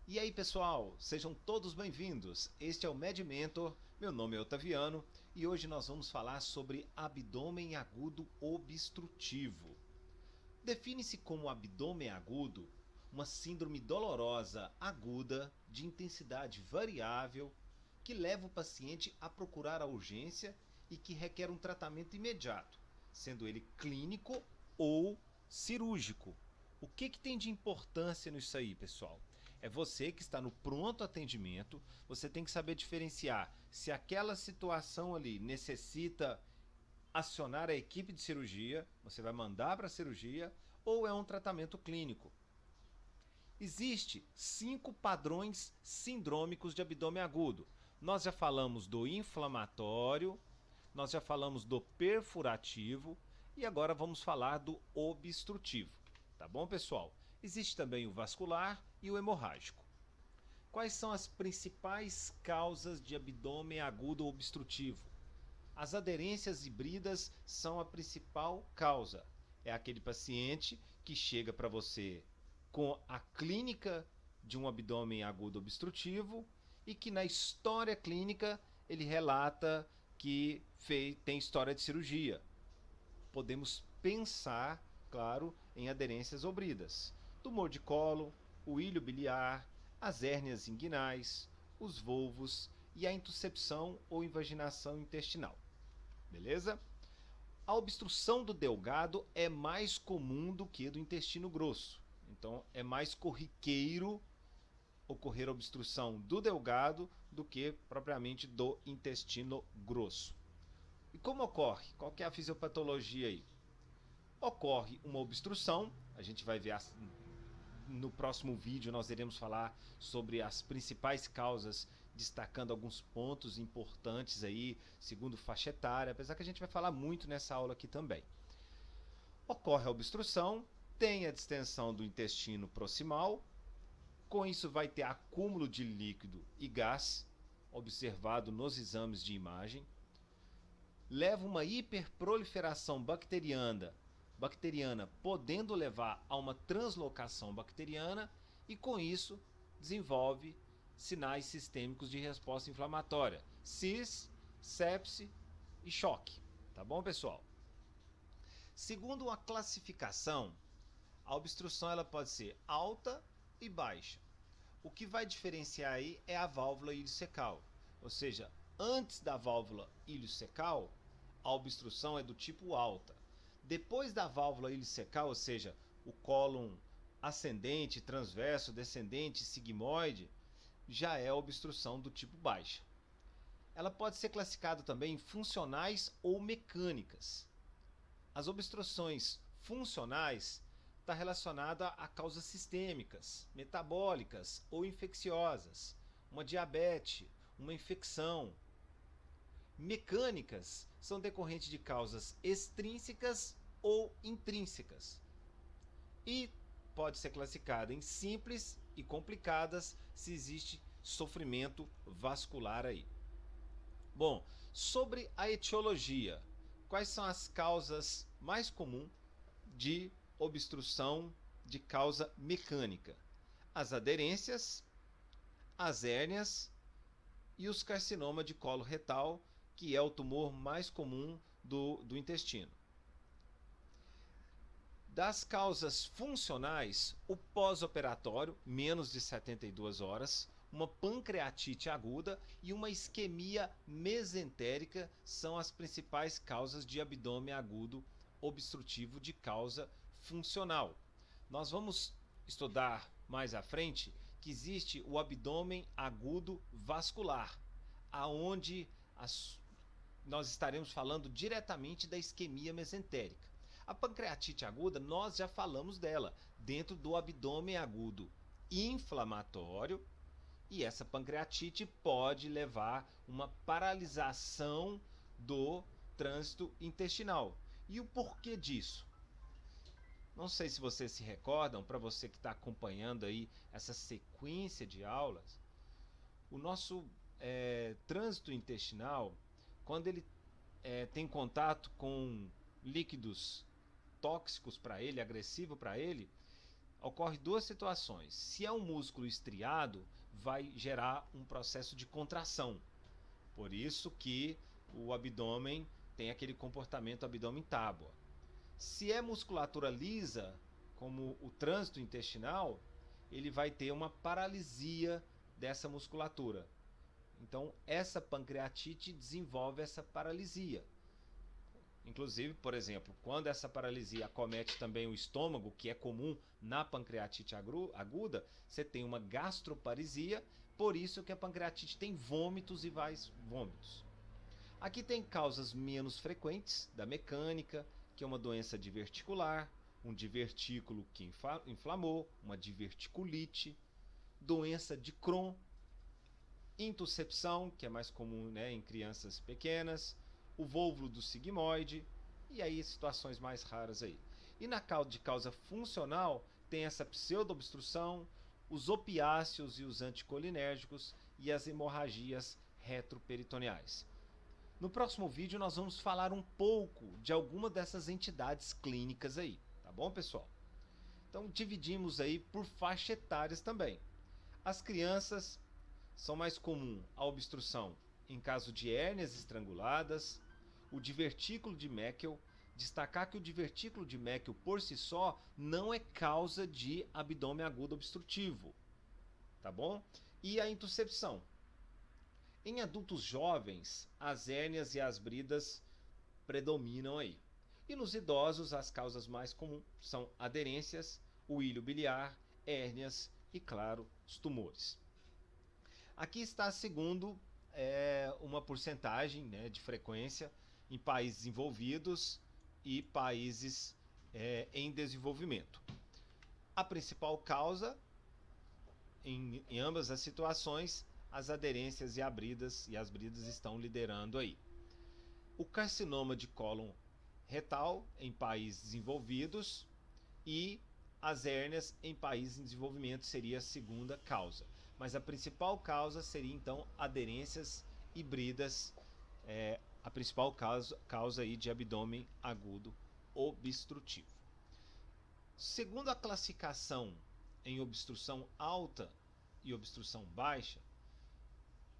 E aí pessoal, sejam todos bem-vindos. Este é o Med Mentor, meu nome é Otaviano e hoje nós vamos falar sobre abdômen agudo obstrutivo. Define-se como abdômen agudo uma síndrome dolorosa aguda de intensidade variável que leva o paciente a procurar a urgência e que requer um tratamento imediato, sendo ele clínico ou cirúrgico. O que tem de importância nisso aí, pessoal? É você que está no pronto atendimento, você tem que saber diferenciar se aquela situação ali necessita acionar a equipe de cirurgia, você vai mandar para a cirurgia, ou é um tratamento clínico. Existem 5 padrões sindrômicos de abdômen agudo. Nós já falamos do inflamatório, nós já falamos do perfurativo e agora vamos falar do obstrutivo. Tá bom, pessoal? Existe também o vascular e o hemorrágico. Quais são as principais causas de abdômen agudo obstrutivo? As aderências híbridas são a principal causa. É aquele paciente que chega para você com a clínica de um abdômen agudo obstrutivo e que na história clínica ele relata que tem história de cirurgia. Podemos pensar, claro, em aderências obridas. Tumor de colo, o ilho biliar, as hérnias inguinais, os volvos e a intuscepção ou invaginação intestinal. Beleza? A obstrução do delgado é mais comum do que do intestino grosso. Então, é mais corriqueiro ocorrer obstrução do delgado do que propriamente do intestino grosso. E como ocorre? Qual que é a fisiopatologia aí? Ocorre uma obstrução, a gente vai ver no próximo vídeo nós iremos falar sobre as principais causas, destacando alguns pontos importantes aí, segundo faixa etária, apesar que a gente vai falar muito nessa aula aqui também. Ocorre a obstrução, tem a distensão do intestino proximal, com isso vai ter acúmulo de líquido e gás, observado nos exames de imagem, leva uma hiperproliferação bacteriana, podendo levar a uma translocação bacteriana e com isso desenvolve sinais sistêmicos de resposta inflamatória, CIS, sepse e choque. Tá bom, pessoal? Segundo a classificação, a obstrução ela pode ser alta e baixa. O que vai diferenciar aí é a válvula iliocecal, ou seja, antes da válvula iliocecal, a obstrução é do tipo alta. Depois da válvula iliocecal, ou seja, o cólon ascendente, transverso, descendente, sigmoide, já é a obstrução do tipo baixa. Ela pode ser classificada também em funcionais ou mecânicas. As obstruções funcionais está relacionada a causas sistêmicas, metabólicas ou infecciosas, uma diabetes, uma infecção. Mecânicas são decorrentes de causas extrínsecas ou intrínsecas. E pode ser classificada em simples e complicadas se existe sofrimento vascular aí. Bom, sobre a etiologia, quais são as causas mais comuns de obstrução de causa mecânica? As aderências, as hérnias e os carcinomas de colo retal, que é o tumor mais comum do intestino. Das causas funcionais, o pós-operatório, menos de 72 horas, uma pancreatite aguda e uma isquemia mesentérica são as principais causas de abdômen agudo obstrutivo de causa funcional. Nós vamos estudar mais à frente que existe o abdômen agudo vascular, aonde nós estaremos falando diretamente da isquemia mesentérica. A pancreatite aguda, nós já falamos dela, dentro do abdômen agudo inflamatório, e essa pancreatite pode levar uma paralisação do trânsito intestinal. E o porquê disso? Não sei se vocês se recordam, para você que está acompanhando aí essa sequência de aulas, o nosso trânsito intestinal, quando ele tem contato com líquidos tóxicos para ele, agressivo para ele, ocorre duas situações. Se é um músculo estriado, vai gerar um processo de contração. Por isso que o abdômen tem aquele comportamento abdômen-tábua. Se é musculatura lisa, como o trânsito intestinal, ele vai ter uma paralisia dessa musculatura. Então, essa pancreatite desenvolve essa paralisia. Inclusive, por exemplo, quando essa paralisia acomete também o estômago, que é comum na pancreatite aguda, você tem uma gastroparesia, por isso que a pancreatite tem vômitos e vários vômitos. Aqui tem causas menos frequentes da mecânica, que é uma doença diverticular, um divertículo que inflamou, uma diverticulite, doença de Crohn, intuscepção, que é mais comum, né, em crianças pequenas, o vôvulo do sigmoide, e aí situações mais raras aí. E na de causa funcional, tem essa pseudoobstrução, os opiáceos e os anticolinérgicos e as hemorragias retroperitoneais. No próximo vídeo nós vamos falar um pouco de alguma dessas entidades clínicas aí, tá bom, pessoal? Então dividimos aí por faixa etárias também. As crianças são mais comum a obstrução em caso de hérnias estranguladas, o divertículo de Meckel. Destacar que o divertículo de Meckel por si só não é causa de abdômen agudo obstrutivo, tá bom? E a intuscepção. Em adultos jovens, as hérnias e as bridas predominam aí. E nos idosos, as causas mais comuns são aderências, o ilho biliar, hérnias e, claro, os tumores. Aqui está segundo uma porcentagem, né, de frequência em países desenvolvidos e países em desenvolvimento. A principal causa, em ambas as situações, as aderências e as bridas estão liderando aí. O carcinoma de cólon retal em países desenvolvidos e as hérnias em países em desenvolvimento seria a segunda causa. Mas a principal causa seria então aderências e bridas, a principal causa aí de abdômen agudo obstrutivo. Segundo a classificação em obstrução alta e obstrução baixa,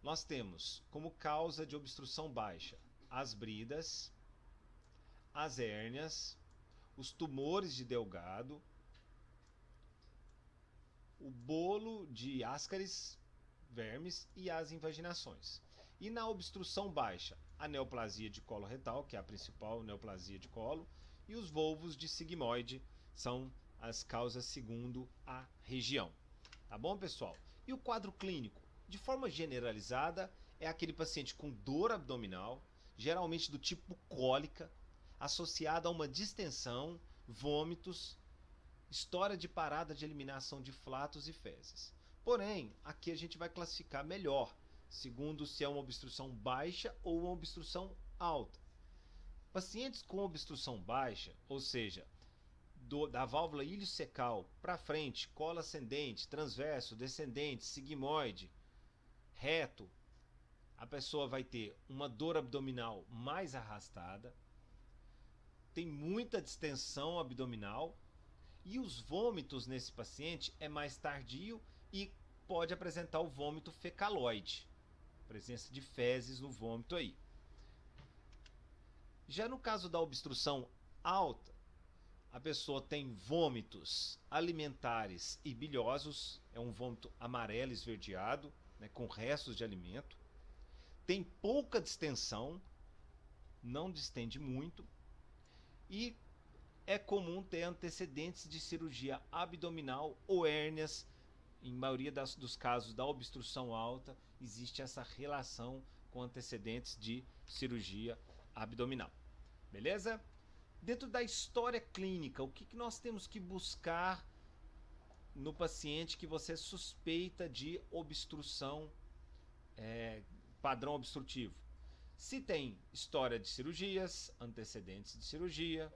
nós temos como causa de obstrução baixa as bridas, as hérnias, os tumores de Delgado, o bolo de Ascaris vermes e as invaginações. E na obstrução baixa, a neoplasia de colo retal, que é a principal neoplasia de colo, e os volvos de sigmoide são as causas segundo a região. Tá bom, pessoal? E o quadro clínico? De forma generalizada, é aquele paciente com dor abdominal, geralmente do tipo cólica, associada a uma distensão, vômitos, história de parada de eliminação de flatos e fezes. Porém, aqui a gente vai classificar melhor, segundo se é uma obstrução baixa ou uma obstrução alta. Pacientes com obstrução baixa, ou seja, da válvula iliocecal para frente, colo ascendente, transverso, descendente, sigmoide, reto, a pessoa vai ter uma dor abdominal mais arrastada, tem muita distensão abdominal e os vômitos nesse paciente é mais tardio e pode apresentar o vômito fecaloide, presença de fezes no vômito aí. Já no caso da obstrução alta, a pessoa tem vômitos alimentares e bilhosos, é um vômito amarelo esverdeado, né, com restos de alimento. Tem pouca distensão, não distende muito, e é comum ter antecedentes de cirurgia abdominal ou hérnias. Em maioria dos casos da obstrução alta, existe essa relação com antecedentes de cirurgia abdominal. Beleza? Dentro da história clínica, o que nós temos que buscar no paciente que você suspeita de obstrução, padrão obstrutivo? Se tem história de cirurgias, antecedentes de cirurgia,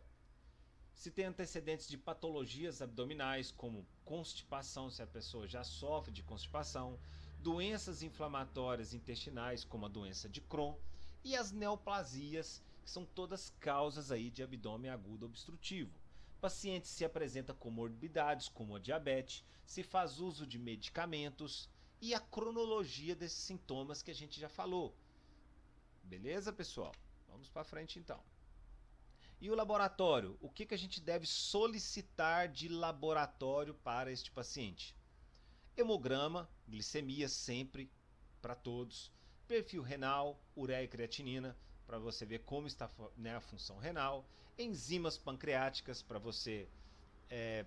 se tem antecedentes de patologias abdominais, como constipação, se a pessoa já sofre de constipação, doenças inflamatórias intestinais, como a doença de Crohn, e as neoplasias, que são todas causas aí de abdômen agudo obstrutivo. paciente se apresenta comorbidades como a diabetes, se faz uso de medicamentos e a cronologia desses sintomas que a gente já falou. Beleza, pessoal? Vamos para frente então. E o laboratório? O que a gente deve solicitar de laboratório para este paciente? Hemograma, glicemia sempre para todos, perfil renal, ureia e creatinina, para você ver como está, né, a função renal, enzimas pancreáticas para você,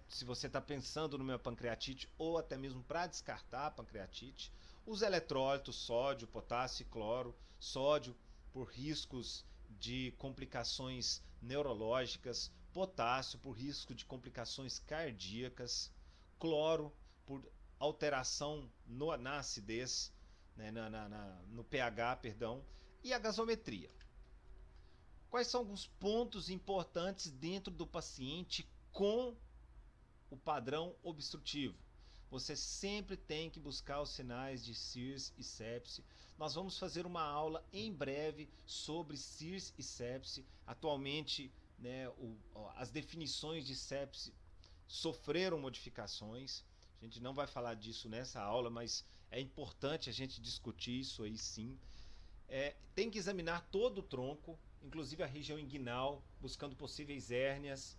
se você está pensando numa pancreatite ou até mesmo para descartar a pancreatite, os eletrólitos, sódio, potássio e cloro, sódio por riscos de complicações neurológicas, potássio por risco de complicações cardíacas, cloro por alteração na acidez, né, no pH, perdão, e a gasometria. Quais são alguns pontos importantes dentro do paciente com o padrão obstrutivo? Você sempre tem que buscar os sinais de CIRS e sepse. Nós vamos fazer uma aula em breve sobre CIRS e sepse. Atualmente, né, as definições de sepse sofreram modificações. A gente não vai falar disso nessa aula, mas é importante a gente discutir isso aí sim. Tem que examinar todo o tronco, inclusive a região inguinal, buscando possíveis hérnias.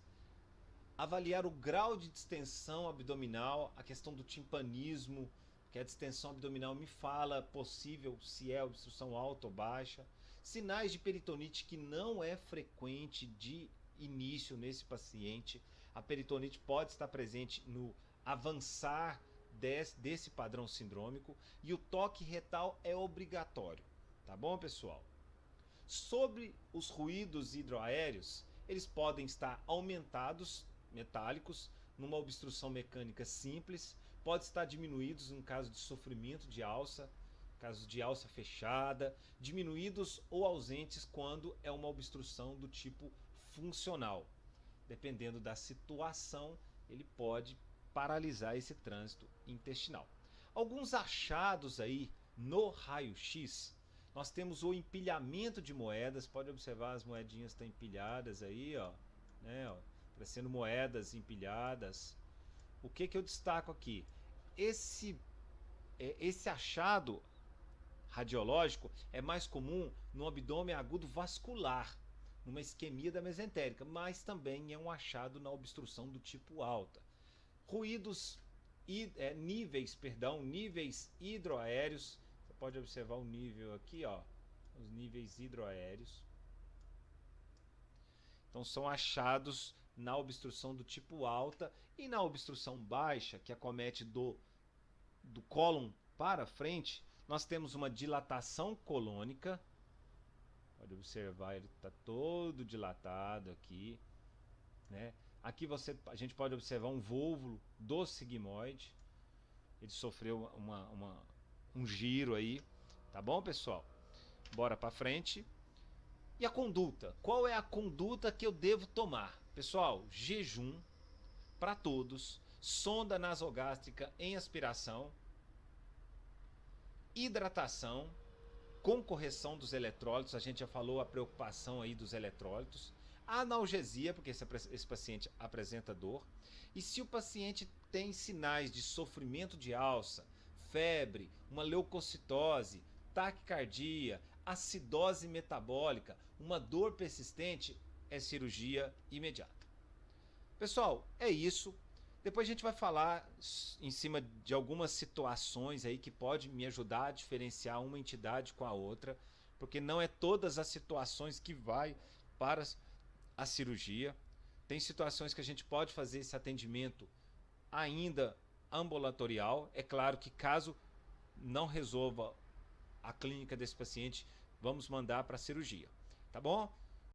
Avaliar o grau de distensão abdominal, a questão do timpanismo, que a distensão abdominal me fala possível se é obstrução alta ou baixa. Sinais de peritonite que não é frequente de início nesse paciente. A peritonite pode estar presente no avançar desse padrão sindrômico, e o toque retal é obrigatório. Tá bom, pessoal? Sobre os ruídos hidroaéreos, eles podem estar aumentados, metálicos, numa obstrução mecânica simples, pode estar diminuídos em caso de sofrimento de alça, caso de alça fechada, diminuídos ou ausentes quando é uma obstrução do tipo funcional. Dependendo da situação, ele pode paralisar esse trânsito intestinal. Alguns achados aí no raio-x, nós temos o empilhamento de moedas, pode observar as moedinhas estão empilhadas aí, ó, né, ó, parecendo moedas empilhadas. O que eu destaco aqui? Esse achado radiológico é mais comum no abdômen agudo vascular, numa isquemia da mesentérica, mas também é um achado na obstrução do tipo alta. Ruídos, níveis hidroaéreos, você pode observar o nível aqui, ó, os níveis hidroaéreos. Então são achados na obstrução do tipo alta, e na obstrução baixa, que acomete do cólon para frente, nós temos uma dilatação colônica. Pode observar, ele está todo dilatado aqui, né? Aqui a gente pode observar um vôvulo do sigmoide. Ele sofreu um giro aí. Tá bom, pessoal? Bora para frente. E a conduta? Qual é a conduta que eu devo tomar? Pessoal, jejum para todos, sonda nasogástrica em aspiração, hidratação com correção dos eletrólitos. A gente já falou a preocupação aí dos eletrólitos. Analgesia, porque esse paciente apresenta dor. E se o paciente tem sinais de sofrimento de alça, febre, uma leucocitose, taquicardia, acidose metabólica, uma dor persistente, é cirurgia imediata. Pessoal, é isso. Depois a gente vai falar em cima de algumas situações aí que pode me ajudar a diferenciar uma entidade com a outra, porque não é todas as situações que vai para a cirurgia. Tem situações que a gente pode fazer esse atendimento ainda ambulatorial. É claro que caso não resolva a clínica desse paciente, vamos mandar para a cirurgia. Tá bom?